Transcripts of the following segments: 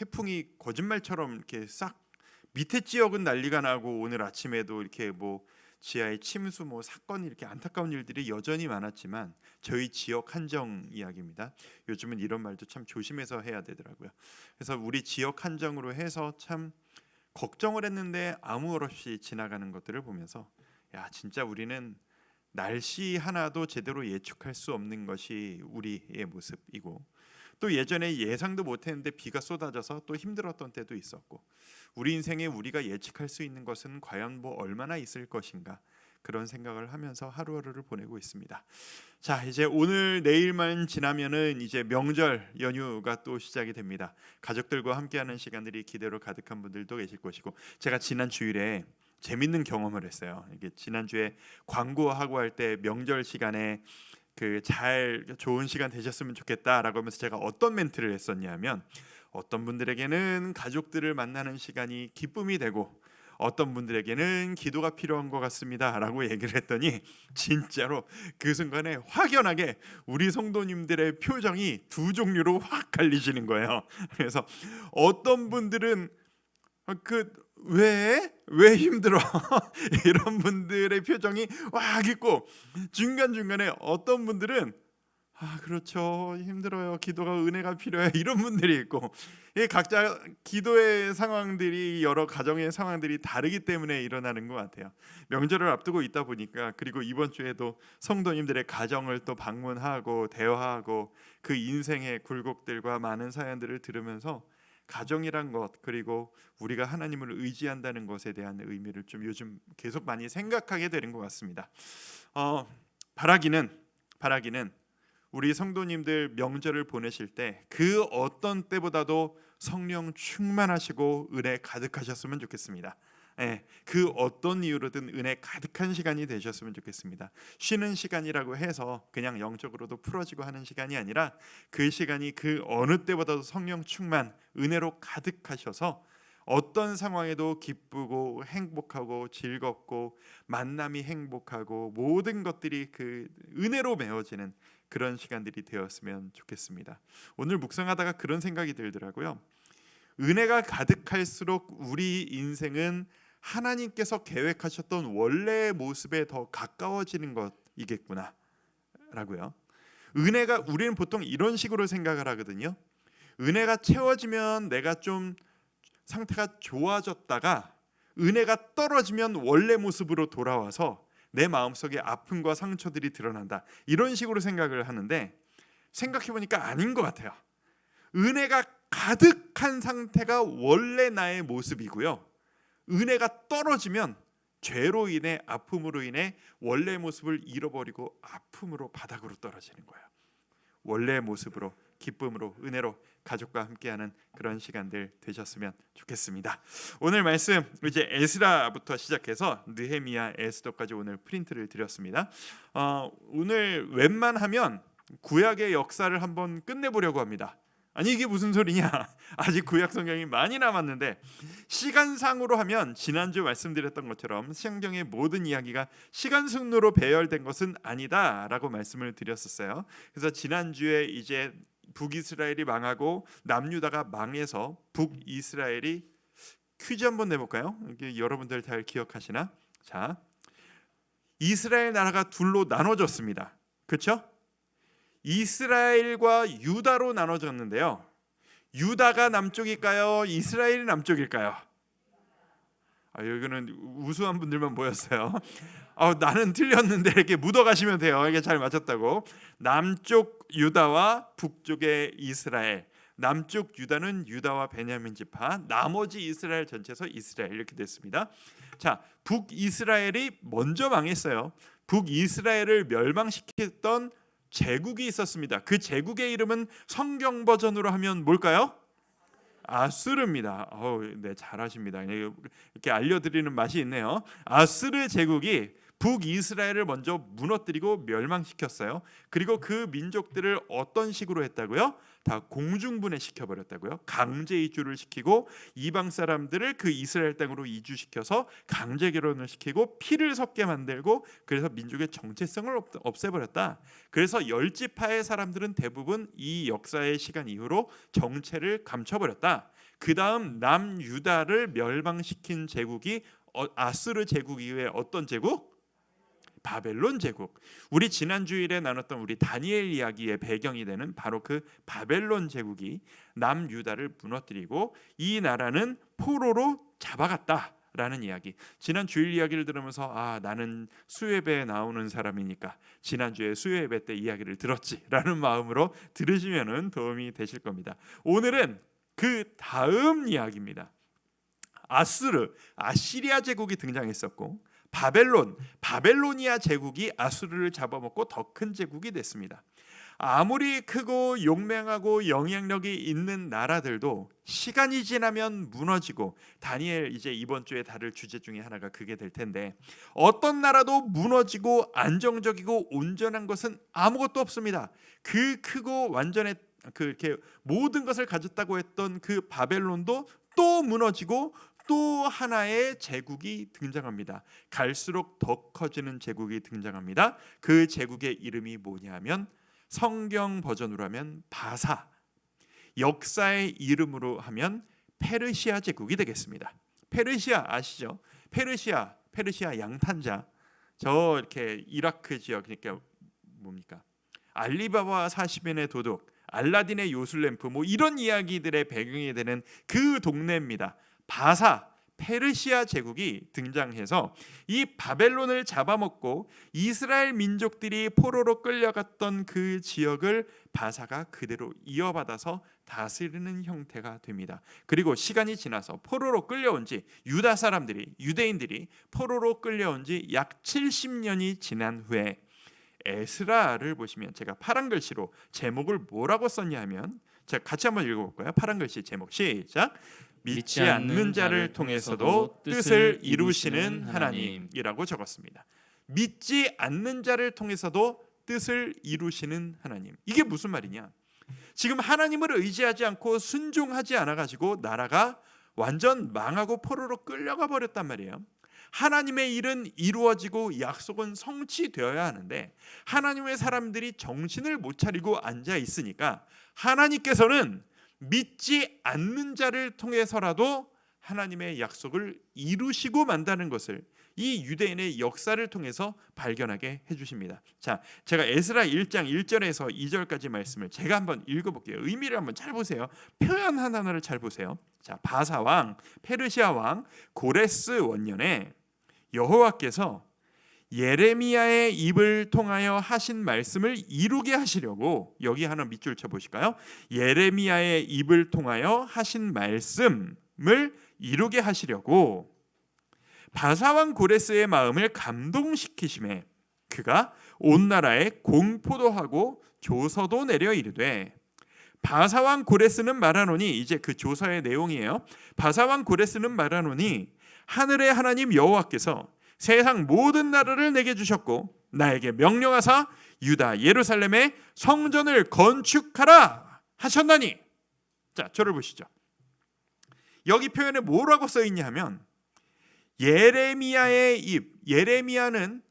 태풍이 거짓말처럼 이렇게 싹 밑에 지역은 난리가 나고 오늘 아침에도 이렇게 뭐 지하의 침수 뭐 사건이 이렇게 안타까운 일들이 여전히 많았지만 저희 지역 한정 이야기입니다. 요즘은 이런 말도 참 조심해서 해야 되더라고요. 그래서 우리 지역 한정으로 해서 참 걱정을 했는데 아무 말 없이 지나가는 것들을 보면서 야 진짜 우리는 날씨 하나도 제대로 예측할 수 없는 것이 우리의 모습이고 또 예전에 예상도 못했는데 비가 쏟아져서 또 힘들었던 때도 있었고 우리 인생에 우리가 예측할 수 있는 것은 과연 뭐 얼마나 있을 것인가 그런 생각을 하면서 하루하루를 보내고 있습니다. 자 이제 오늘 내일만 지나면은 이제 명절 연휴가 또 시작이 됩니다. 가족들과 함께하는 시간들이 기대로 가득한 분들도 계실 것이고 제가 지난 주일에 재밌는 경험을 했어요. 이게 지난주에 광고하고 할 때 명절 시간에 그 잘 좋은 시간 되셨으면 좋겠다라고 하면서 제가 어떤 멘트를 했었냐면 어떤 분들에게는 가족들을 만나는 시간이 기쁨이 되고 어떤 분들에게는 기도가 필요한 것 같습니다라고 얘기를 했더니 진짜로 그 순간에 확연하게 우리 성도님들의 표정이 두 종류로 확 갈리시는 거예요. 그래서 어떤 분들은 왜 힘들어 이런 분들의 표정이 확 있고 중간중간에 어떤 분들은 그렇죠 힘들어요 기도가 은혜가 필요해 이런 분들이 있고 이 각자 기도의 상황들이 여러 가정의 상황들이 다르기 때문에 일어나는 것 같아요. 명절을 앞두고 있다 보니까 그리고 이번 주에도 성도님들의 가정을 또 방문하고 대화하고 그 인생의 굴곡들과 많은 사연들을 들으면서 가정이란 것 그리고 우리가 하나님을 의지한다는 것에 대한 의미를 좀 요즘 계속 많이 생각하게 되는 것 같습니다. 바라기는 우리 성도님들 명절을 보내실 때 그 어떤 때보다도 성령 충만하시고 은혜 가득하셨으면 좋겠습니다. 그 어떤 이유로든 은혜 가득한 시간이 되셨으면 좋겠습니다. 쉬는 시간이라고 해서 그냥 영적으로도 풀어지고 하는 시간이 아니라 그 시간이 그 어느 때보다도 성령 충만, 은혜로 가득하셔서 어떤 상황에도 기쁘고 행복하고 즐겁고 만남이 행복하고 모든 것들이 그 은혜로 메워지는 그런 시간들이 되었으면 좋겠습니다. 오늘 묵상하다가 그런 생각이 들더라고요. 은혜가 가득할수록 우리 인생은 하나님께서 계획하셨던 원래의 모습에 더 가까워지는 것이겠구나 라고요. 은혜가 우리는 보통 이런 식으로 생각을 하거든요. 은혜가 채워지면 내가 좀 상태가 좋아졌다가 은혜가 떨어지면 원래 모습으로 돌아와서 내 마음속에 아픔과 상처들이 드러난다 이런 식으로 생각을 하는데 생각해보니까 아닌 것 같아요. 은혜가 가득한 상태가 원래 나의 모습이고요. 은혜가 떨어지면 죄로 인해 아픔으로 인해 원래의 모습을 잃어버리고 아픔으로 바닥으로 떨어지는 거예요. 원래의 모습으로 기쁨으로 은혜로 가족과 함께하는 그런 시간들 되셨으면 좋겠습니다. 오늘 말씀 이제 에스라부터 시작해서 느헤미야, 에스더까지 오늘 프린트를 드렸습니다. 오늘 웬만하면 구약의 역사를 한번 끝내보려고 합니다. 아니 이게 무슨 소리냐? 아직 구약 성경이 많이 남았는데 시간상으로 하면 지난주 말씀드렸던 것처럼 성경의 모든 이야기가 시간 순으로 배열된 것은 아니다라고 말씀을 드렸었어요. 그래서 지난주에 이제 북이스라엘이 망하고 남유다가 망해서 북이스라엘이 퀴즈 한번 내볼까요? 이게 여러분들 잘 기억하시나? 자, 이스라엘 나라가 둘로 나눠졌습니다. 그렇죠? 이스라엘과 유다로 나눠졌는데요. 유다가 남쪽일까요? 이스라엘이 남쪽일까요? 여기는 우수한 분들만 모였어요. 나는 틀렸는데 이렇게 묻어가시면 돼요. 이게 잘 맞았다고. 남쪽 유다와 북쪽의 이스라엘. 남쪽 유다는 유다와 베냐민 지파, 나머지 이스라엘 전체에서 이스라엘 이렇게 됐습니다. 자, 북이스라엘이 먼저 망했어요. 북이스라엘을 멸망시켰던 제국이 있었습니다. 그 제국의 이름은 성경 버전으로 하면 뭘까요? 아수르입니다. 네, 잘하십니다. 이렇게 알려드리는 맛이 있네요. 아수르 제국이 북이스라엘을 먼저 무너뜨리고 멸망시켰어요. 그리고 그 민족들을 어떤 식으로 했다고요? 다 공중분해 시켜버렸다고요. 강제 이주를 시키고 이방 사람들을 그 이스라엘 땅으로 이주시켜서 강제 결혼을 시키고 피를 섞게 만들고, 그래서 민족의 정체성을 없애버렸다. 그래서 열지파의 사람들은 대부분 이 역사의 시간 이후로 정체를 감춰버렸다. 그 다음 남유다를 멸망시킨 제국이 아스르 제국 이후에 어떤 제국? 바벨론 제국. 우리 지난 주일에 나눴던 우리 다니엘 이야기의 배경이 되는 바로 그 바벨론 제국이 남유다를 무너뜨리고 이 나라는 포로로 잡아갔다라는 이야기. 지난 주일 이야기를 들으면서 나는 수요예배에 나오는 사람이니까 지난주에 수요예배 때 이야기를 들었지라는 마음으로 들으시면 도움이 되실 겁니다. 오늘은 그 다음 이야기입니다. 아시리아 제국이 등장했었고, 바벨로니아 제국이 아수르를 잡아먹고 더 큰 제국이 됐습니다. 아무리 크고 용맹하고 영향력이 있는 나라들도 시간이 지나면 무너지고, 다니엘 이제 이번 주에 다룰 주제 중에 하나가 그게 될 텐데, 어떤 나라도 무너지고 안정적이고 온전한 것은 아무것도 없습니다. 그 크고 완전히 그렇게 모든 것을 가졌다고 했던 그 바벨론도 또 무너지고 또 하나의 제국이 등장합니다. 갈수록 더 커지는 제국이 등장합니다. 그 제국의 이름이 뭐냐면 성경 버전으로 하면 바사, 역사의 이름으로 하면 페르시아 제국이 되겠습니다. 페르시아 아시죠? 페르시아 양탄자. 저 이렇게 이라크 지역, 그러니까 뭡니까? 알리바바 40인의 도둑, 알라딘의 요술램프, 뭐 이런 이야기들의 배경이 되는 그 동네입니다. 바사, 페르시아 제국이 등장해서 이 바벨론을 잡아먹고 이스라엘 민족들이 포로로 끌려갔던 그 지역을 바사가 그대로 이어받아서 다스리는 형태가 됩니다. 그리고 시간이 지나서 포로로 끌려온 지 유대인들이 포로로 끌려온 지 약 70년이 지난 후에 에스라를 보시면, 제가 파란 글씨로 제목을 뭐라고 썼냐 하면, 제가 같이 한번 읽어볼까요? 파란 글씨 제목 시작. 믿지 않는 자를 통해서도 뜻을 이루시는 하나님이라고 적었습니다. 믿지 않는 자를 통해서도 뜻을 이루시는 하나님. 이게 무슨 말이냐? 지금 하나님을 의지하지 않고 순종하지 않아가지고 나라가 완전 망하고 포로로 끌려가 버렸단 말이에요. 하나님의 일은 이루어지고 약속은 성취되어야 하는데 하나님의 사람들이 정신을 못 차리고 앉아 있으니까 하나님께서는 믿지 않는 자를 통해서라도 하나님의 약속을 이루시고 만다는 것을 이 유대인의 역사를 통해서 발견하게 해주십니다. 자, 제가 에스라 1장 1절에서 2절까지 말씀을 제가 한번 읽어볼게요. 의미를 한번 잘 보세요. 표현 하나하나를 잘 보세요. 자, 바사 왕, 페르시아 왕 고레스 원년에 여호와께서 예레미야의 입을 통하여 하신 말씀을 이루게 하시려고, 여기 하나 밑줄 쳐보실까요? 예레미야의 입을 통하여 하신 말씀을 이루게 하시려고 바사왕 고레스의 마음을 감동시키심에 그가 온 나라에 공포도 하고 조서도 내려 이르되, 바사왕 고레스는 말하노니, 이제 그 조서의 내용이에요. 바사왕 고레스는 말하노니 하늘의 하나님 여호와께서 세상 모든 나라를 내게 주셨고 나에게 명령하사 유다 예루살렘에 성전을 건축하라 하셨나니. 자, 저를 보시죠. 여기 표현에 뭐라고 써 있냐 하면 예레미야의 입, 예레미야는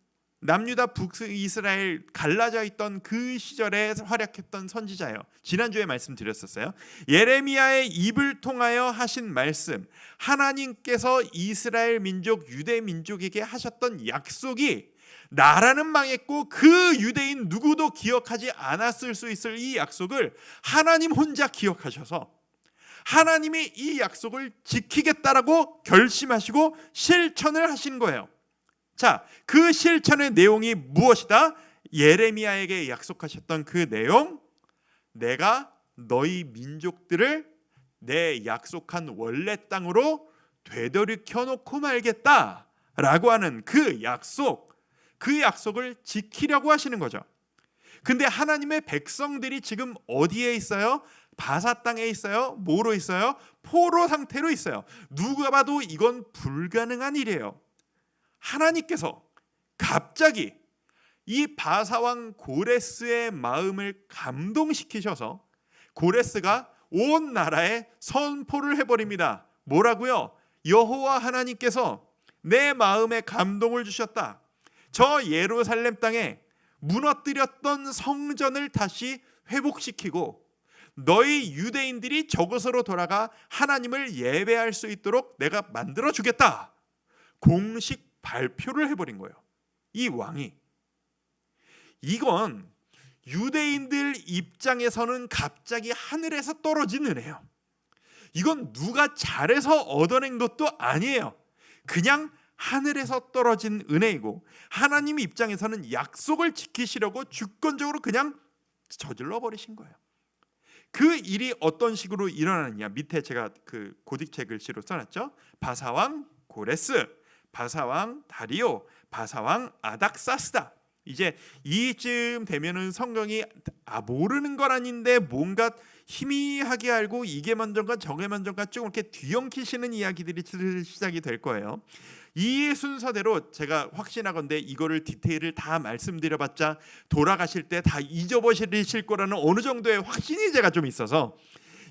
남유다 북이스라엘 갈라져 있던 그 시절에 활약했던 선지자예요. 지난주에 말씀드렸었어요. 예레미야의 입을 통하여 하신 말씀, 하나님께서 이스라엘 민족, 유대 민족에게 하셨던 약속이 나라는 망했고 그 유대인 누구도 기억하지 않았을 수 있을 이 약속을 하나님 혼자 기억하셔서 하나님이 이 약속을 지키겠다라고 결심하시고 실천을 하신 거예요. 자, 그 실천의 내용이 무엇이다? 예레미야에게 약속하셨던 그 내용, 내가 너희 민족들을 내 약속한 원래 땅으로 되돌이켜 놓고 말겠다라고 하는 그 약속을 지키려고 하시는 거죠. 근데 하나님의 백성들이 지금 어디에 있어요? 바사 땅에 있어요. 뭐로 있어요? 포로 상태로 있어요. 누가 봐도 이건 불가능한 일이에요. 하나님께서 갑자기 이 바사왕 고레스의 마음을 감동시키셔서 고레스가 온 나라에 선포를 해버립니다. 뭐라고요? 여호와 하나님께서 내 마음에 감동을 주셨다. 저 예루살렘 땅에 무너뜨렸던 성전을 다시 회복시키고 너희 유대인들이 저곳으로 돌아가 하나님을 예배할 수 있도록 내가 만들어 주겠다. 공식 발표를 해버린 거예요. 이 왕이. 이건 유대인들 입장에서는 갑자기 하늘에서 떨어진 은혜예요. 이건 누가 잘해서 얻어낸 것도 아니에요. 그냥 하늘에서 떨어진 은혜이고 하나님 입장에서는 약속을 지키시려고 주권적으로 그냥 저질러 버리신 거예요. 그 일이 어떤 식으로 일어나느냐, 밑에 제가 그 고딕체 글씨로 써놨죠. 바사왕 고레스, 바사왕 다리오, 바사왕 아닥사스다. 이제 이쯤 되면은 성경이 모르는 건 아닌데 뭔가 희미하게 알고 이게 먼저인가 저게 먼저인가 조금 이렇게 뒤엉키시는 이야기들이 시작이 될 거예요. 이 순서대로 제가 확신하건대 이거를 디테일을 다 말씀드려봤자 돌아가실 때 다 잊어버리실 거라는 어느 정도의 확신이 제가 좀 있어서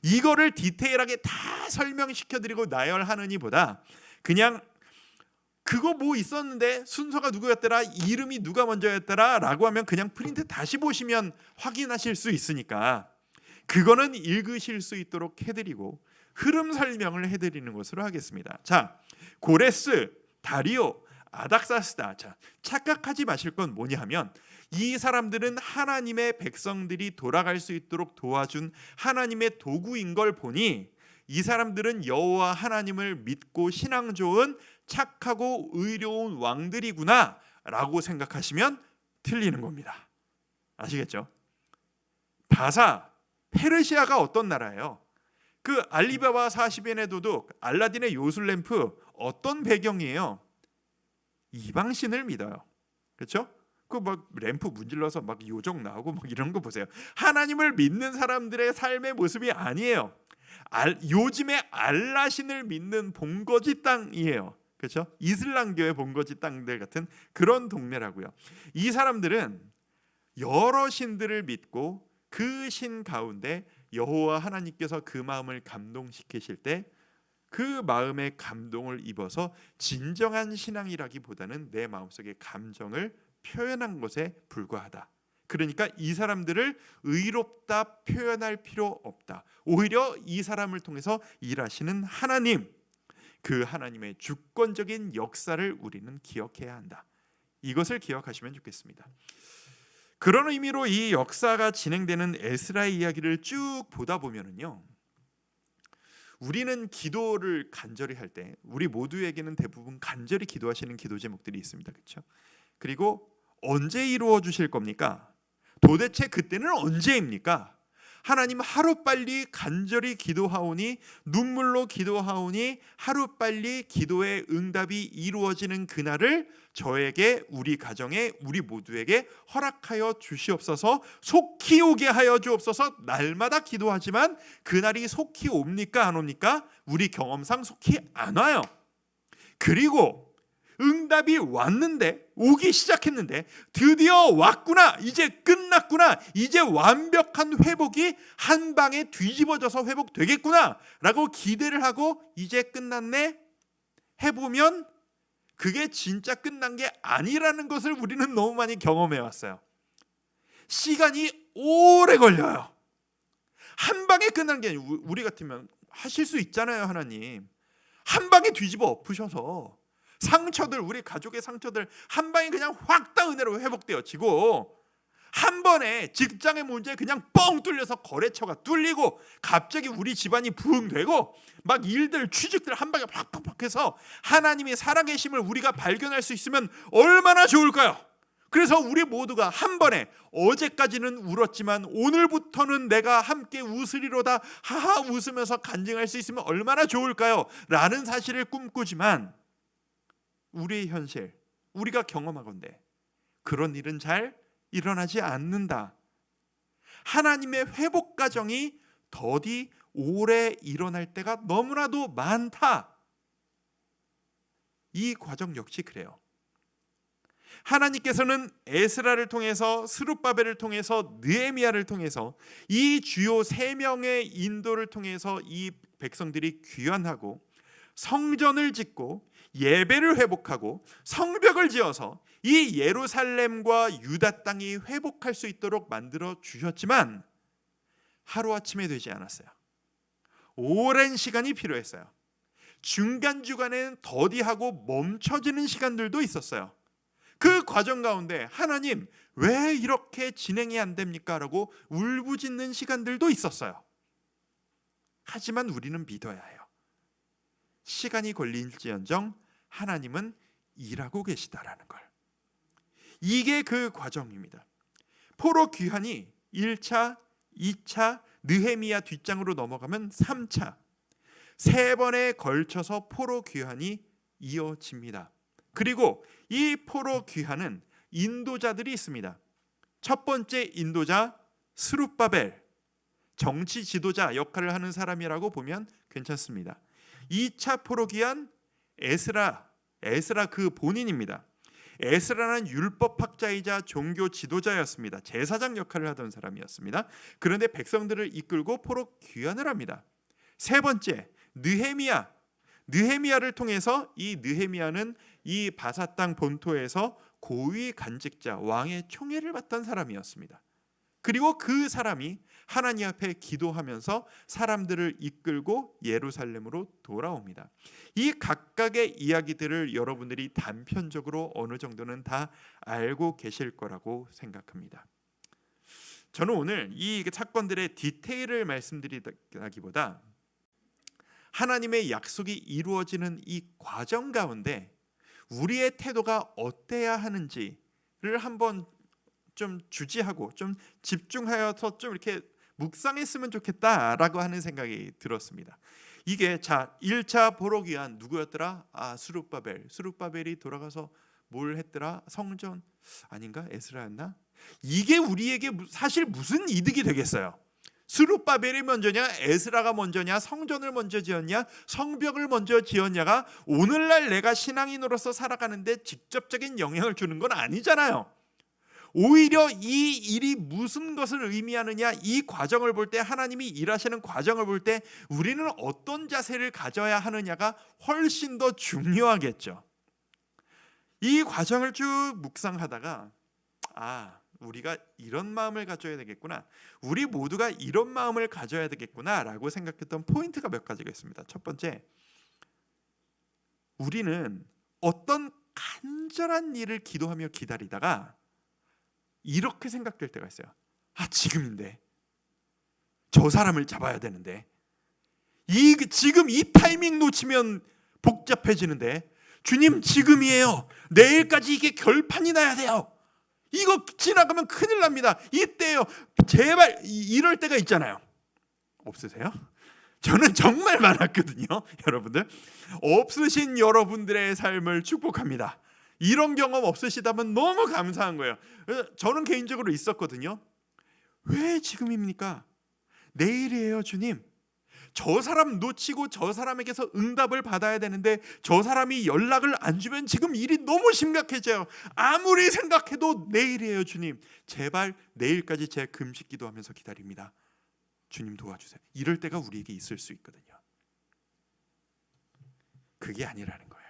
이거를 디테일하게 다 설명시켜드리고 나열하느니보다 그냥 그거 뭐 있었는데 순서가 누구였더라, 이름이 누가 먼저였더라 라고 하면 그냥 프린트 다시 보시면 확인하실 수 있으니까 그거는 읽으실 수 있도록 해드리고 흐름 설명을 해드리는 것으로 하겠습니다. 자, 고레스, 다리오, 아닥사스다. 자, 착각하지 마실 건 뭐냐 하면 이 사람들은 하나님의 백성들이 돌아갈 수 있도록 도와준 하나님의 도구인 걸 보니 이 사람들은 여호와 하나님을 믿고 신앙 좋은 착하고 의로운 왕들이구나 라고 생각하시면 틀리는 겁니다. 아시겠죠? 바사, 페르시아가 어떤 나라예요? 그 알리바바 40인의 도둑, 알라딘의 요술램프 어떤 배경이에요? 이방신을 믿어요. 그렇죠? 그 막 램프 문질러서 막 요정 나오고 막 이런 거 보세요. 하나님을 믿는 사람들의 삶의 모습이 아니에요. 요즘에 알라신을 믿는 본거지 땅이에요. 그렇죠? 이슬람교의 본거지 땅들 같은 그런 동네라고요. 이 사람들은 여러 신들을 믿고 그 신 가운데 여호와 하나님께서 그 마음을 감동시키실 때 그 마음에 감동을 입어서 진정한 신앙이라기보다는 내 마음속의 감정을 표현한 것에 불과하다. 그러니까 이 사람들을 의롭다 표현할 필요 없다. 오히려 이 사람을 통해서 일하시는 하나님, 그 하나님의 주권적인 역사를 우리는 기억해야 한다. 이것을 기억하시면 좋겠습니다. 그런 의미로 이 역사가 진행되는 에스라의 이야기를 쭉 보다 보면은요, 우리는 기도를 간절히 할 때 우리 모두에게는 대부분 간절히 기도하시는 기도 제목들이 있습니다. 그렇죠? 그리고 언제 이루어 주실 겁니까? 도대체 그때는 언제입니까? 하나님 하루빨리 간절히 기도하오니 눈물로 기도하오니 하루빨리 기도의 응답이 이루어지는 그날을 저에게, 우리 가정에, 우리 모두에게 허락하여 주시옵소서. 속히 오게 하여 주옵소서. 날마다 기도하지만 그날이 속히 옵니까 안 옵니까? 우리 경험상 속히 안 와요. 그리고 응답이 왔는데, 오기 시작했는데 드디어 왔구나, 이제 끝났구나, 이제 완벽한 회복이 한 방에 뒤집어져서 회복되겠구나 라고 기대를 하고 이제 끝났네 해보면 그게 진짜 끝난 게 아니라는 것을 우리는 너무 많이 경험해 왔어요. 시간이 오래 걸려요. 한 방에 끝난 게 아니고, 우리 같으면 하실 수 있잖아요. 하나님 한 방에 뒤집어 엎으셔서 상처들, 우리 가족의 상처들 한 방에 그냥 확 다 은혜로 회복되어지고, 한 번에 직장의 문제 그냥 뻥 뚫려서 거래처가 뚫리고 갑자기 우리 집안이 부흥되고 막 일들, 취직들 한 방에 확 해서 하나님의 살아계심을 우리가 발견할 수 있으면 얼마나 좋을까요? 그래서 우리 모두가 한 번에, 어제까지는 울었지만 오늘부터는 내가 함께 웃으리로다 하하 웃으면서 간증할 수 있으면 얼마나 좋을까요? 라는 사실을 꿈꾸지만 우리의 현실, 우리가 경험하건대 그런 일은 잘 일어나지 않는다. 하나님의 회복 과정이 더디 오래 일어날 때가 너무나도 많다. 이 과정 역시 그래요. 하나님께서는 에스라를 통해서, 스룹바벨을 통해서, 느헤미야를 통해서 이 주요 세 명의 인도를 통해서 이 백성들이 귀환하고 성전을 짓고 예배를 회복하고 성벽을 지어서 이 예루살렘과 유다 땅이 회복할 수 있도록 만들어 주셨지만 하루아침에 되지 않았어요. 오랜 시간이 필요했어요. 중간중간에는 더디하고 멈춰지는 시간들도 있었어요. 그 과정 가운데 하나님 왜 이렇게 진행이 안 됩니까? 라고 울부짖는 시간들도 있었어요. 하지만 우리는 믿어야 해요. 시간이 걸릴지언정 하나님은 일하고 계시다라는 걸. 이게 그 과정입니다. 포로 귀환이 1차, 2차, 느헤미야 뒷장으로 넘어가면 3차, 세 번에 걸쳐서 포로 귀환이 이어집니다. 그리고 이 포로 귀환은 인도자들이 있습니다. 첫 번째 인도자 스룹바벨, 정치 지도자 역할을 하는 사람이라고 보면 괜찮습니다. 2차 포로 귀환 에스라 그 본인입니다. 에스라는 율법학자이자 종교 지도자였습니다. 제사장 역할을 하던 사람이었습니다. 그런데 백성들을 이끌고 포로 귀환을 합니다. 세 번째 느헤미야를 통해서 이 느헤미야는 이 바사 땅 본토에서 고위 간직자 왕의 총애를 받던 사람이었습니다. 그리고 그 사람이 하나님 앞에 기도하면서 사람들을 이끌고 예루살렘으로 돌아옵니다. 이 각각의 이야기들을 여러분들이 단편적으로 어느 정도는 다 알고 계실 거라고 생각합니다. 저는 오늘 이 사건들의 디테일을 말씀드리기보다 하나님의 약속이 이루어지는 이 과정 가운데 우리의 태도가 어때야 하는지를 한번 좀 주지하고 좀 집중하여서 좀 이렇게 묵상했으면 좋겠다라고 하는 생각이 들었습니다. 이게 1차 포로 귀환 누구였더라? 스룹바벨이 돌아가서 뭘 했더라? 성전 아닌가? 에스라였나? 이게 우리에게 사실 무슨 이득이 되겠어요? 스룹바벨이 먼저냐, 에스라가 먼저냐, 성전을 먼저 지었냐, 성벽을 먼저 지었냐가 오늘날 내가 신앙인으로서 살아가는데 직접적인 영향을 주는 건 아니잖아요. 오히려 이 일이 무슨 것을 의미하느냐, 이 과정을 볼 때, 하나님이 일하시는 과정을 볼 때 우리는 어떤 자세를 가져야 하느냐가 훨씬 더 중요하겠죠. 이 과정을 쭉 묵상하다가 우리가 이런 마음을 가져야 되겠구나, 우리 모두가 이런 마음을 가져야 되겠구나 라고 생각했던 포인트가 몇 가지가 있습니다. 첫 번째, 우리는 어떤 간절한 일을 기도하며 기다리다가 이렇게 생각될 때가 있어요. 지금인데, 저 사람을 잡아야 되는데, 지금 이 타이밍 놓치면 복잡해지는데, 주님 지금이에요. 내일까지 이게 결판이 나야 돼요. 이거 지나가면 큰일 납니다. 이때요. 제발. 이럴 때가 있잖아요. 없으세요? 저는 정말 많았거든요. 여러분들, 없으신 여러분들의 삶을 축복합니다. 이런 경험 없으시다면 너무 감사한 거예요. 저는 개인적으로 있었거든요. 왜 지금입니까? 내일이에요, 주님. 저 사람 놓치고 저 사람에게서 응답을 받아야 되는데 저 사람이 연락을 안 주면 지금 일이 너무 심각해져요. 아무리 생각해도 내일이에요, 주님. 제발 내일까지 제 금식 기도하면서 기다립니다. 주님 도와주세요. 이럴 때가 우리에게 있을 수 있거든요. 그게 아니라는 거예요.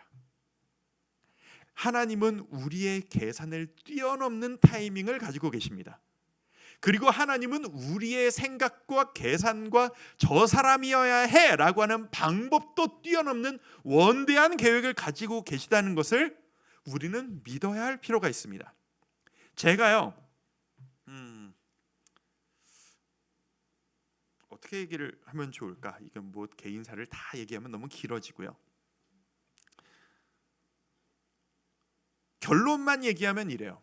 하나님은 우리의 계산을 뛰어넘는 타이밍을 가지고 계십니다. 그리고 하나님은 우리의 생각과 계산과 저 사람이어야 해라고 하는 방법도 뛰어넘는 원대한 계획을 가지고 계시다는 것을 우리는 믿어야 할 필요가 있습니다. 제가요, 어떻게 얘기를 하면 좋을까? 이건 뭐 개인사를 다 얘기하면 너무 길어지고요. 결론만 얘기하면 이래요.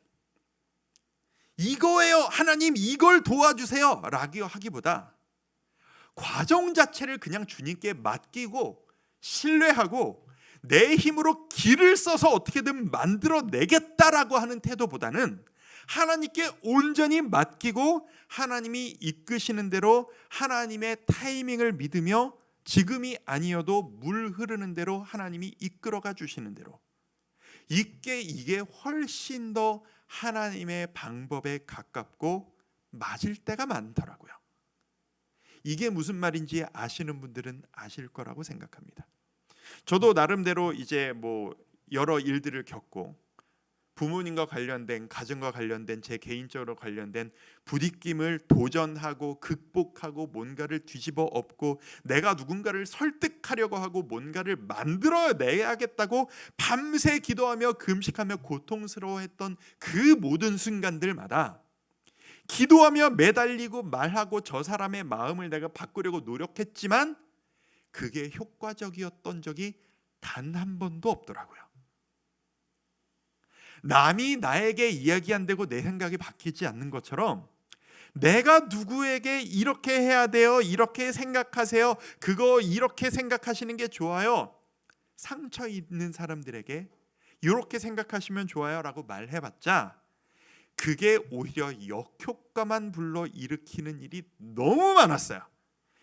이거예요. 하나님 이걸 도와주세요 라고 하기보다 과정 자체를 그냥 주님께 맡기고 신뢰하고 내 힘으로 길을 써서 어떻게든 만들어내겠다라고 하는 태도보다는 하나님께 온전히 맡기고 하나님이 이끄시는 대로 하나님의 타이밍을 믿으며 지금이 아니어도 물 흐르는 대로 하나님이 이끌어가 주시는 대로 이게 훨씬 더 하나님의 방법에 가깝고 맞을 때가 많더라고요. 이게 무슨 말인지 아시는 분들은 아실 거라고 생각합니다. 저도 나름대로 이제 여러 일들을 겪고 부모님과 관련된, 가정과 관련된, 제 개인적으로 관련된 부딪힘을 도전하고 극복하고 뭔가를 뒤집어 엎고 내가 누군가를 설득하려고 하고 뭔가를 만들어내야겠다고 밤새 기도하며 금식하며 고통스러워했던 그 모든 순간들마다 기도하며 매달리고 말하고 저 사람의 마음을 내가 바꾸려고 노력했지만 그게 효과적이었던 적이 단 한 번도 없더라고요. 남이 나에게 이야기한다고 내 생각이 바뀌지 않는 것처럼 내가 누구에게 이렇게 해야 돼요, 이렇게 생각하세요, 그거 이렇게 생각하시는 게 좋아요, 상처 있는 사람들에게 이렇게 생각하시면 좋아요 라고 말해봤자 그게 오히려 역효과만 불러일으키는 일이 너무 많았어요.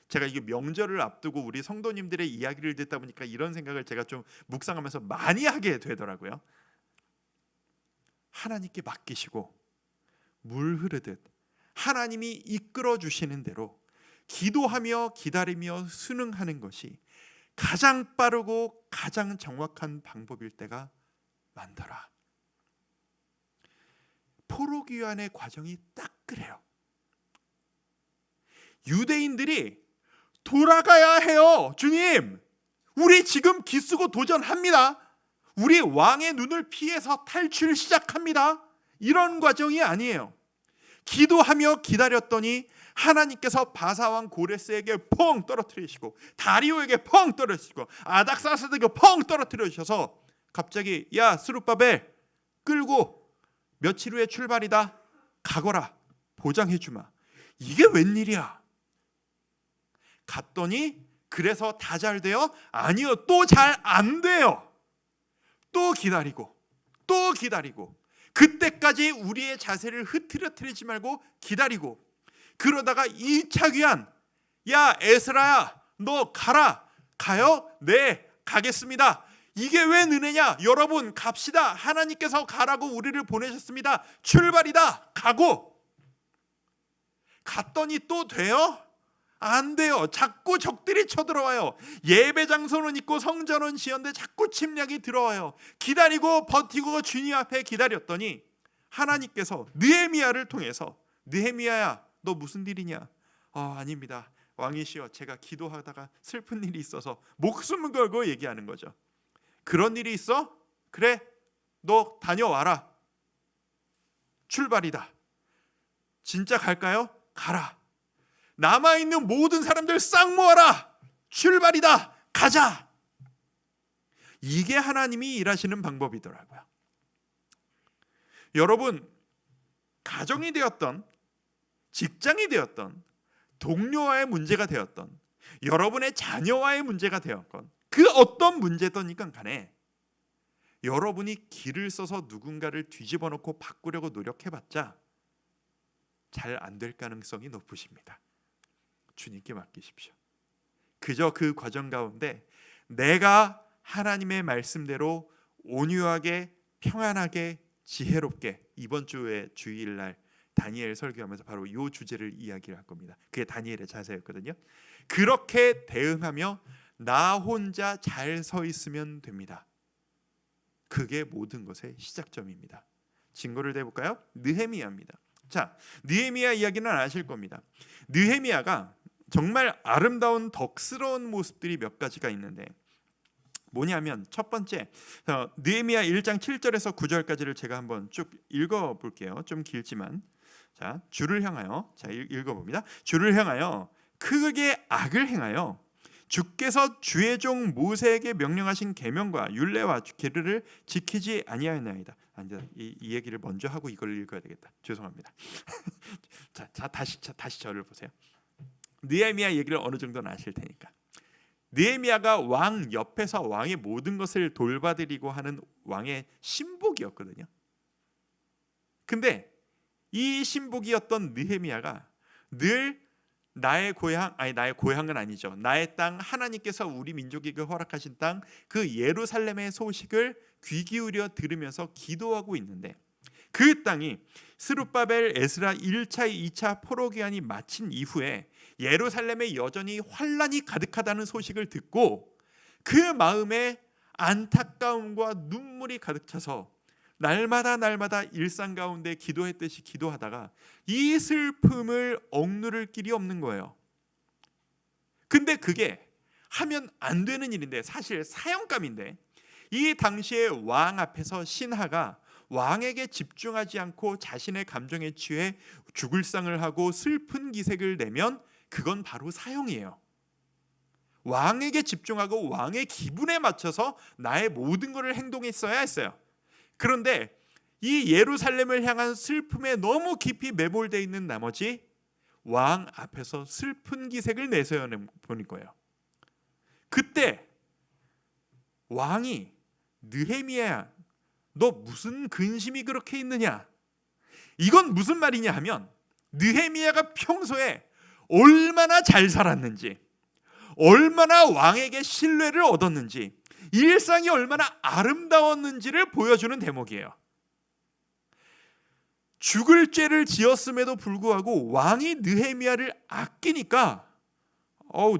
제가 이게 명절을 앞두고 우리 성도님들의 이야기를 듣다 보니까 이런 생각을 제가 좀 묵상하면서 많이 하게 되더라고요. 하나님께 맡기시고 물 흐르듯 하나님이 이끌어 주시는 대로 기도하며 기다리며 순응하는 것이 가장 빠르고 가장 정확한 방법일 때가 많더라. 포로귀환의 과정이 딱 그래요. 유대인들이 돌아가야 해요. 주님, 우리 지금 기쓰고 도전합니다. 우리 왕의 눈을 피해서 탈출 시작합니다. 이런 과정이 아니에요. 기도하며 기다렸더니 하나님께서 바사왕 고레스에게 펑 떨어뜨리시고 다리오에게 펑 떨어뜨리시고 아닥사스에게 펑 떨어뜨리셔서 갑자기 야 스룹바벨 끌고 며칠 후에 출발이다. 가거라. 보장해주마. 이게 웬일이야? 갔더니 그래서 다 잘 돼요? 아니요. 또 잘 안 돼요. 또 기다리고 또 기다리고 그때까지 우리의 자세를 흐트러뜨리지 말고 기다리고 그러다가 2차 귀환 야 에스라야 너 가라. 가요? 네 가겠습니다. 이게 왜 느느냐? 여러분 갑시다. 하나님께서 가라고 우리를 보내셨습니다. 출발이다. 가고 갔더니 또 돼요? 안 돼요. 자꾸 적들이 쳐들어와요. 예배 장소는 있고 성전은 지었는데 자꾸 침략이 들어와요. 기다리고 버티고 주님 앞에 기다렸더니 하나님께서 느헤미야를 통해서 느헤미야야 너 무슨 일이냐? 아닙니다. 왕이시여 제가 기도하다가 슬픈 일이 있어서 목숨을 걸고 얘기하는 거죠. 그런 일이 있어? 그래 너 다녀와라. 출발이다. 진짜 갈까요? 가라. 남아있는 모든 사람들 싹 모아라. 출발이다. 가자. 이게 하나님이 일하시는 방법이더라고요. 여러분 가정이 되었던 직장이 되었던 동료와의 문제가 되었던 여러분의 자녀와의 문제가 되었건 그 어떤 문제든 간에 여러분이 길을 써서 누군가를 뒤집어 놓고 바꾸려고 노력해봤자 잘 안 될 가능성이 높으십니다. 주님께 맡기십시오. 그저 그 과정 가운데 내가 하나님의 말씀대로 온유하게 평안하게 지혜롭게 이번 주에 주일날 다니엘 설교하면서 바로 이 주제를 이야기를 할 겁니다. 그게 다니엘의 자세였거든요. 그렇게 대응하며 나 혼자 잘 서 있으면 됩니다. 그게 모든 것의 시작점입니다. 증거를 대볼까요? 느헤미야입니다. 자, 느헤미야 이야기는 아실 겁니다. 느헤미야가 정말 아름다운 덕스러운 모습들이 몇 가지가 있는데 뭐냐면 첫 번째 느헤미야 1장 7절에서 9절까지를 제가 한번 쭉 읽어볼게요. 좀 길지만 자 주를 향하여 자 읽어봅니다. 주를 향하여 크게 악을 행하여 주께서 주의 종 모세에게 명령하신 계명과 율례와 계례를 지키지 아니하였나이다. 이 얘기를 먼저 하고 이걸 읽어야 되겠다. 죄송합니다. 자 다시 저를 보세요. 느헤미야 얘기를 어느 정도는 아실 테니까. 느헤미야가 왕 옆에서 왕의 모든 것을 돌봐드리고 하는 왕의 신복이었거든요. 근데 이 신복이었던 느헤미야가 늘 나의 고향은 아니죠. 나의 땅, 하나님께서 우리 민족에게 허락하신 땅, 그 예루살렘의 소식을 귀 기울여 들으면서 기도하고 있는데, 그 땅이 스룹바벨 에스라 1차 2차 포로 기한이 마친 이후에 예루살렘에 여전히 환란이 가득하다는 소식을 듣고 그 마음에 안타까움과 눈물이 가득 차서 날마다 일상 가운데 기도했듯이 기도하다가 이 슬픔을 억누를 길이 없는 거예요. 근데 그게 하면 안 되는 일인데, 사실 사형감인데, 이 당시에 왕 앞에서 신하가 왕에게 집중하지 않고 자신의 감정에 취해 죽을 상을 하고 슬픈 기색을 내면 그건 바로 사형이에요. 왕에게 집중하고 왕의 기분에 맞춰서 나의 모든 것을 행동했어야 했어요. 그런데 이 예루살렘을 향한 슬픔에 너무 깊이 매몰되어 있는 나머지 왕 앞에서 슬픈 기색을 내세워 보는 거예요. 그때 왕이 느헤미야야, 너 무슨 근심이 그렇게 있느냐? 이건 무슨 말이냐 하면, 느헤미야가 평소에 얼마나 잘 살았는지, 얼마나 왕에게 신뢰를 얻었는지, 일상이 얼마나 아름다웠는지를 보여주는 대목이에요. 죽을 죄를 지었음에도 불구하고 왕이 느헤미야를 아끼니까,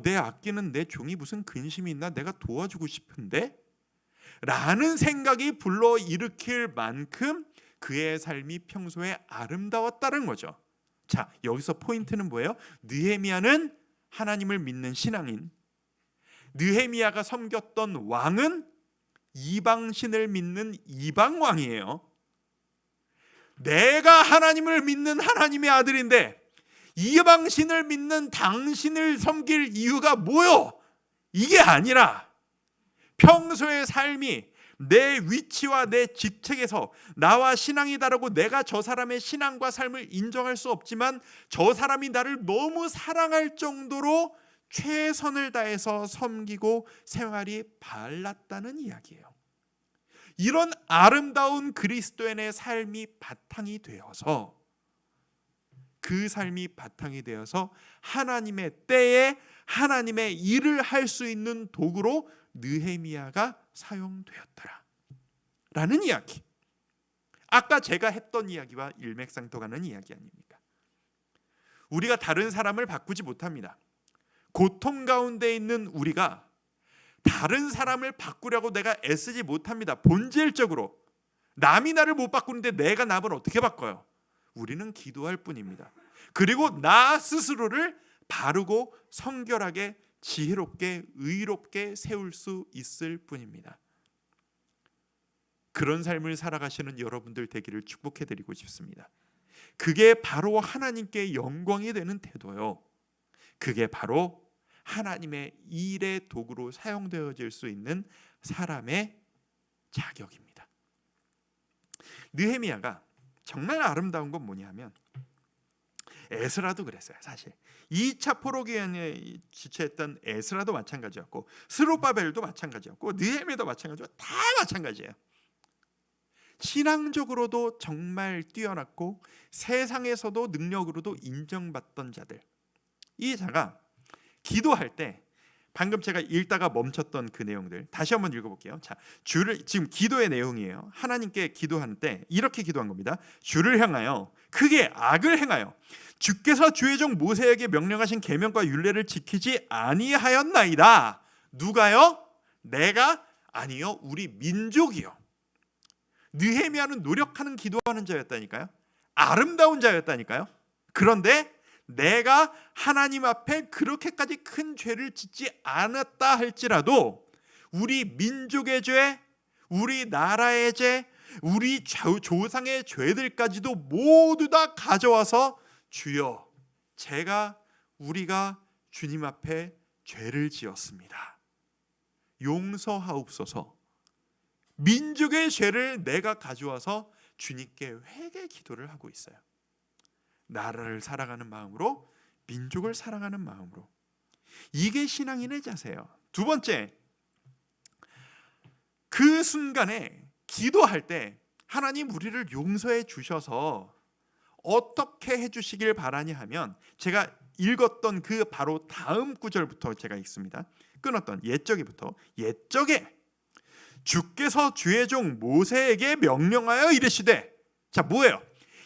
내 아끼는 내 종이 무슨 근심이 있나? 내가 도와주고 싶은데? 라는 생각이 불러일으킬 만큼 그의 삶이 평소에 아름다웠다는 거죠. 자, 여기서 포인트는 뭐예요? 느헤미야는 하나님을 믿는 신앙인, 느헤미야가 섬겼던 왕은 이방신을 믿는 이방왕이에요. 내가 하나님을 믿는 하나님의 아들인데 이방신을 믿는 당신을 섬길 이유가 뭐요? 이게 아니라 평소의 삶이 내 위치와 내 직책에서 나와 신앙이 다르고 내가 저 사람의 신앙과 삶을 인정할 수 없지만 저 사람이 나를 너무 사랑할 정도로 최선을 다해서 섬기고 생활이 바랐다는 이야기예요. 이런 아름다운 그리스도인의 삶이 바탕이 되어서, 그 삶이 바탕이 되어서 하나님의 때에 하나님의 일을 할 수 있는 도구로 느헤미야가 사용되었더라 라는 이야기. 아까 제가 했던 이야기와 일맥상통하는 이야기 아닙니까? 우리가 다른 사람을 바꾸지 못합니다. 고통 가운데 있는 우리가 다른 사람을 바꾸려고 내가 애쓰지 못합니다. 본질적으로 남이 나를 못 바꾸는데 내가 남을 어떻게 바꿔요? 우리는 기도할 뿐입니다. 그리고 나 스스로를 바르고 성결하게 지혜롭게 의롭게 세울 수 있을 뿐입니다. 그런 삶을 살아가시는 여러분들 되기를 축복해드리고 싶습니다. 그게 바로 하나님께 영광이 되는 태도요. 그게 바로 하나님의 일의 도구로 사용되어질 수 있는 사람의 자격입니다. 느헤미야가 정말 아름다운 건 뭐냐면, 에스라도 그랬어요. 사실 2차 포로기한에 지체했던 에스라도 마찬가지였고, 스룹바벨도 마찬가지였고, 느헤미야도 마찬가지고, 다 마찬가지예요. 신앙적으로도 정말 뛰어났고 세상에서도 능력으로도 인정받던 자들, 이 자가 기도할 때, 방금 제가 읽다가 멈췄던 그 내용들 다시 한번 읽어볼게요. 자, 지금 기도의 내용이에요. 하나님께 기도하는 때 이렇게 기도한 겁니다. 주를 향하여 크게 악을 행하여 주께서 주의 종 모세에게 명령하신 계명과 율례를 지키지 아니하였나이다. 누가요? 내가? 아니요, 우리 민족이요. 느헤미야는 노력하는 기도하는 자였다니까요. 아름다운 자였다니까요. 그런데 내가 하나님 앞에 그렇게까지 큰 죄를 짓지 않았다 할지라도 우리 민족의 죄, 우리 나라의 죄, 우리 조상의 죄들까지도 모두 다 가져와서, 주여, 우리가 주님 앞에 죄를 지었습니다, 용서하옵소서. 민족의 죄를 내가 가져와서 주님께 회개 기도를 하고 있어요. 나라를 사랑하는 마음으로, 민족을 사랑하는 마음으로. 이게 신앙인의 자세예요. 두 번째, 그 순간에 기도할 때 하나님 우리를 용서해 주셔서 어떻게 해주시길 바라냐 하면, 제가 읽었던 그 바로 다음 구절부터 제가 읽습니다. 끊었던 옛적에부터 옛적에 주께서 주의 종 모세에게 명령하여 이르시되, 자 뭐예요?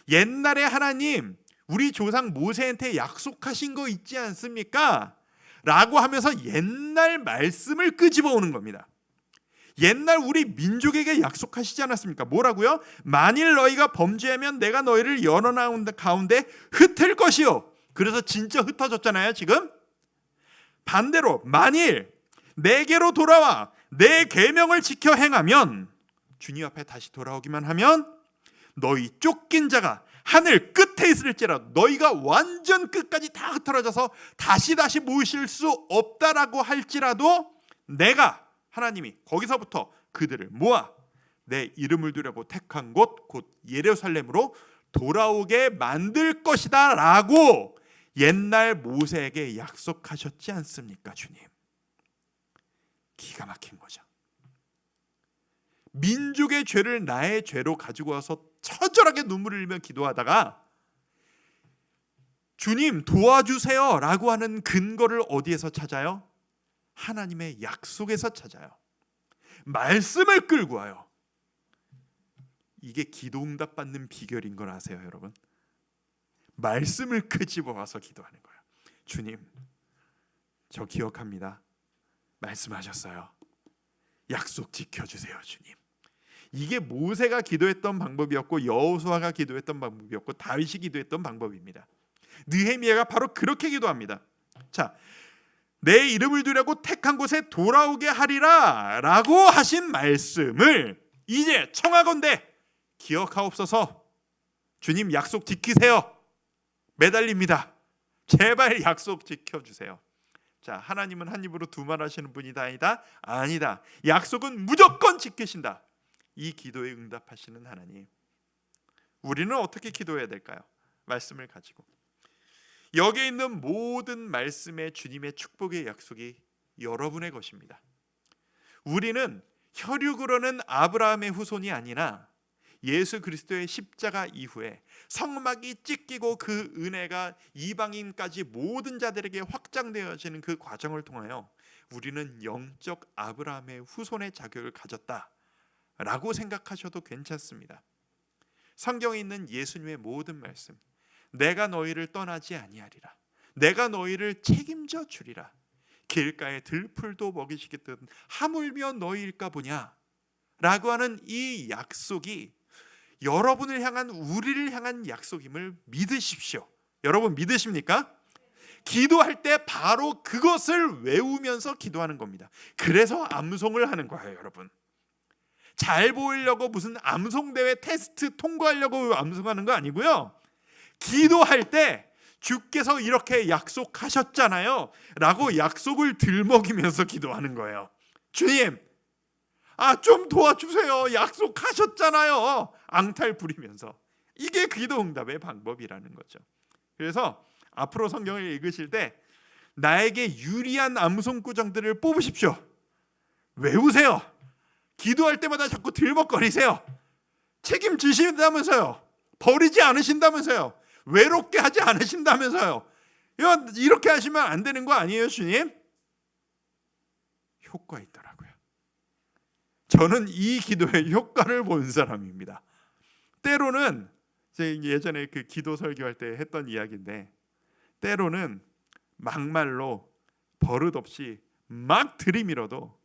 옛날에 하나님 우리 조상 모세한테 약속하신 거 있지 않습니까? 라고 하면서 옛날 말씀을 끄집어 오는 겁니다. 옛날 우리 민족에게 약속하시지 않았습니까? 뭐라고요? 만일 너희가 범죄하면 내가 너희를 여러 가운데 흩을 것이요. 그래서 진짜 흩어졌잖아요 지금. 반대로 만일 내게로 돌아와 내 계명을 지켜 행하면, 주님 앞에 다시 돌아오기만 하면 너희 쫓긴 자가 하늘 끝에 있을지라도 너희가 완전 끝까지 다 흩어져서 다시 모이실 수 없다라고 할지라도 내가 하나님이 거기서부터 그들을 모아 내 이름을 두려고 택한 곳 곧 예루살렘으로 돌아오게 만들 것이다 라고 옛날 모세에게 약속하셨지 않습니까? 주님, 기가 막힌 거죠. 민족의 죄를 나의 죄로 가지고 와서 처절하게 눈물을 흘리며 기도하다가 주님 도와주세요 라고 하는 근거를 어디에서 찾아요? 하나님의 약속에서 찾아요. 말씀을 끌고 와요. 이게 기도응답 받는 비결인 걸 아세요 여러분? 말씀을 끄집어 와서 기도하는 거예요. 주님, 저 기억합니다. 말씀하셨어요. 약속 지켜주세요 주님. 이게 모세가 기도했던 방법이었고 여호수아가 기도했던 방법이었고 다윗이 기도했던 방법입니다. 느헤미야가 바로 그렇게 기도합니다. 자, 내 이름을 두려고 택한 곳에 돌아오게 하리라 라고 하신 말씀을 이제 청하건대 기억하옵소서. 주님 약속 지키세요. 매달립니다. 제발 약속 지켜주세요. 자, 하나님은 한 입으로 두 말 하시는 분이다 아니다? 아니다. 약속은 무조건 지키신다. 이 기도에 응답하시는 하나님, 우리는 어떻게 기도해야 될까요? 말씀을 가지고 여기에 있는 모든 말씀의 주님의 축복의 약속이 여러분의 것입니다. 우리는 혈육으로는 아브라함의 후손이 아니라 예수 그리스도의 십자가 이후에 성막이 찢기고 그 은혜가 이방인까지 모든 자들에게 확장되어지는 그 과정을 통하여 우리는 영적 아브라함의 후손의 자격을 가졌다라고 생각하셔도 괜찮습니다. 성경에 있는 예수님의 모든 말씀, 내가 너희를 떠나지 아니하리라, 내가 너희를 책임져 주리라, 길가에 들풀도 먹이시겠든 하물며 너희일까 보냐 라고 하는 이 약속이 여러분을 향한, 우리를 향한 약속임을 믿으십시오. 여러분 믿으십니까? 기도할 때 바로 그것을 외우면서 기도하는 겁니다. 그래서 암송을 하는 거예요 여러분. 잘 보이려고 무슨 암송대회 테스트 통과하려고 암송하는 거 아니고요. 기도할 때 주께서 이렇게 약속하셨잖아요 라고 약속을 들먹이면서 기도하는 거예요. 주님, 좀 도와주세요. 약속하셨잖아요. 앙탈 부리면서. 이게 기도 응답의 방법이라는 거죠. 그래서 앞으로 성경을 읽으실 때 나에게 유리한 암송 구정들을 뽑으십시오. 외우세요. 기도할 때마다 자꾸 들먹거리세요. 책임지신다면서요. 버리지 않으신다면서요. 외롭게 하지 않으신다면서요. 이렇게 하시면 안 되는 거 아니에요 주님? 효과 있더라고요. 저는 이 기도의 효과를 본 사람입니다. 때로는 예전에 그 기도 설교할 때 했던 이야기인데, 때로는 막말로 버릇없이 막 들이밀어도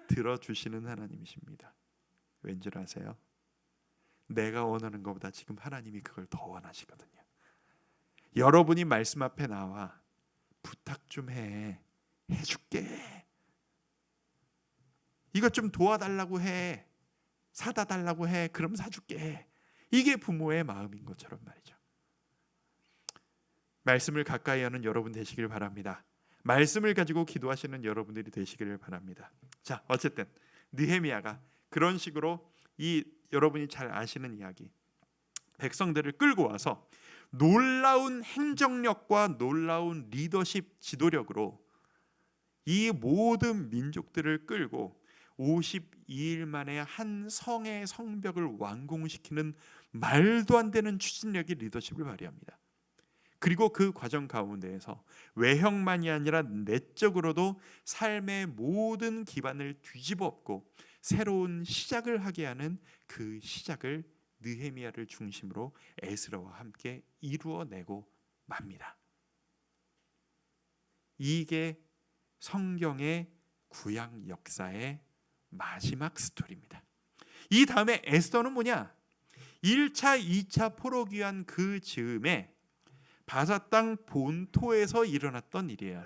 들어주시는 하나님이십니다. 왠 줄 아세요? 내가 원하는 것보다 지금 하나님이 그걸 더 원하시거든요. 여러분이 말씀 앞에 나와 부탁 좀 해줄게, 이것 좀 도와달라고 해, 사다 달라고 해, 그럼 사줄게. 이게 부모의 마음인 것처럼 말이죠. 말씀을 가까이 하는 여러분 되시길 바랍니다. 말씀을 가지고 기도하시는 여러분들이 되시기를 바랍니다. 자, 어쨌든 느헤미야가 그런 식으로 이 여러분이 잘 아시는 이야기, 백성들을 끌고 와서 놀라운 행정력과 놀라운 리더십 지도력으로 이 모든 민족들을 끌고 52일 만에 한 성의 성벽을 완공시키는 말도 안 되는 추진력의 리더십을 발휘합니다. 그리고 그 과정 가운데에서 외형만이 아니라 내적으로도 삶의 모든 기반을 뒤집어 엎고 새로운 시작을 하게 하는 그 시작을 느헤미야를 중심으로 에스라와 함께 이루어내고 맙니다. 이게 성경의 구약 역사의 마지막 스토리입니다. 이 다음에 에스더는 뭐냐? 1차, 2차 포로귀환 그 즈음에 바사 땅 본토에서 일어났던 일이에요.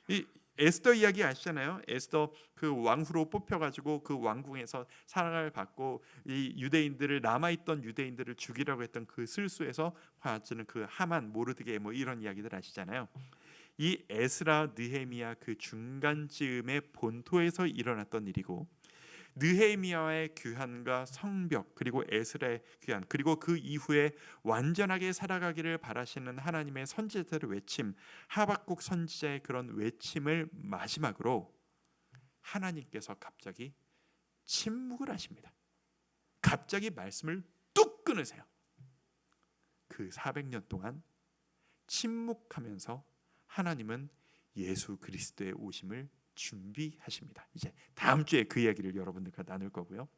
이 에스더 이야기 아시잖아요. 에스더 그 왕후로 뽑혀가지고 그 왕궁에서 사랑을 받고 이 유대인들을, 남아있던 유대인들을 죽이라고 했던 그 슬수에서 화하는 그 하만, 모르드게 뭐 이런 이야기들 아시잖아요. 이 에스라, 느헤미야 그 중간쯤의 본토에서 일어났던 일이고, 느헤미야의 귀환과 성벽, 그리고 에스라의 귀환, 그리고 그 이후에 완전하게 살아가기를 바라시는 하나님의 선지자들의 외침, 하박국 선지자의 그런 외침을 마지막으로 하나님께서 갑자기 침묵을 하십니다. 갑자기 말씀을 뚝 끊으세요. 그 400년 동안 침묵하면서 하나님은 예수 그리스도의 오심을 준비하십니다. 이제 다음 주에 그 이야기를 여러분들과 나눌 거고요.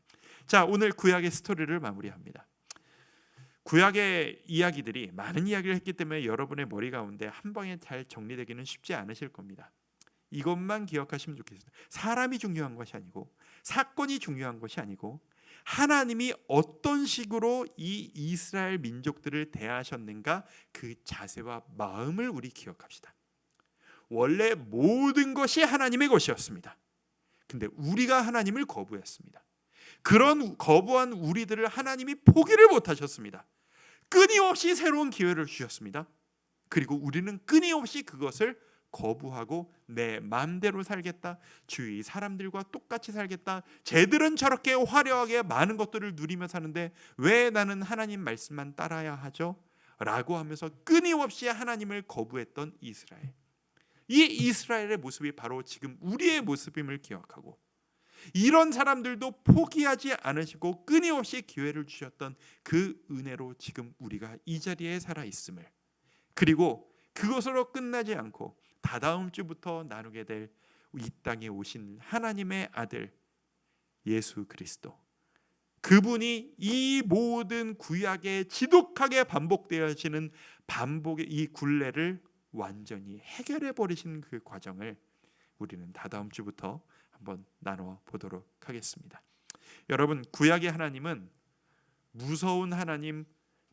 자, 오늘 구약의 스토리를 마무리합니다. 구약의 이야기들이 많은 이야기를 했기 때문에 여러분의 머리 가운데 한 방에 잘 정리되기는 쉽지 않으실 겁니다. 이것만 기억하시면 좋겠습니다. 사람이 중요한 것이 아니고, 사건이 중요한 것이 아니고, 하나님이 어떤 식으로 이 이스라엘 민족들을 대하셨는가, 그 자세와 마음을 우리 기억합시다. 원래 모든 것이 하나님의 것이었습니다. 근데 우리가 하나님을 거부했습니다. 그런 거부한 우리들을 하나님이 포기를 못하셨습니다. 끊임없이 새로운 기회를 주셨습니다. 그리고 우리는 끊임없이 그것을 거부하고 내 마음대로 살겠다, 주위 사람들과 똑같이 살겠다, 쟤들은 저렇게 화려하게 많은 것들을 누리며 사는데 왜 나는 하나님 말씀만 따라야 하죠? 라고 하면서 끊임없이 하나님을 거부했던 이스라엘. 이 이스라엘의 모습이 바로 지금 우리의 모습임을 기억하고, 이런 사람들도 포기하지 않으시고 끊임없이 기회를 주셨던 그 은혜로 지금 우리가 이 자리에 살아 있음을, 그리고 그것으로 끝나지 않고 다다음 주부터 나누게 될 이 땅에 오신 하나님의 아들 예수 그리스도, 그분이 이 모든 구약에 지독하게 반복되어지는 반복의 이 굴레를 완전히 해결해 버리신 그 과정을 우리는 다다음 주부터 한번 나눠 보도록 하겠습니다. 여러분, 구약의 하나님은 무서운 하나님,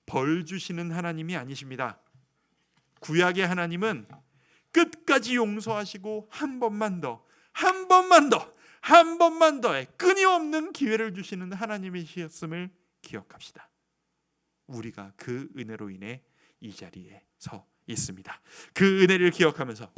벌 주시는 하나님이 아니십니다. 구약의 하나님은 끝까지 용서하시고 한 번만 더, 한 번만 더, 한 번만 더의 끊임없는 기회를 주시는 하나님이셨음을 기억합시다. 우리가 그 은혜로 인해 이 자리에 서 있습니다. 그 은혜를 기억하면서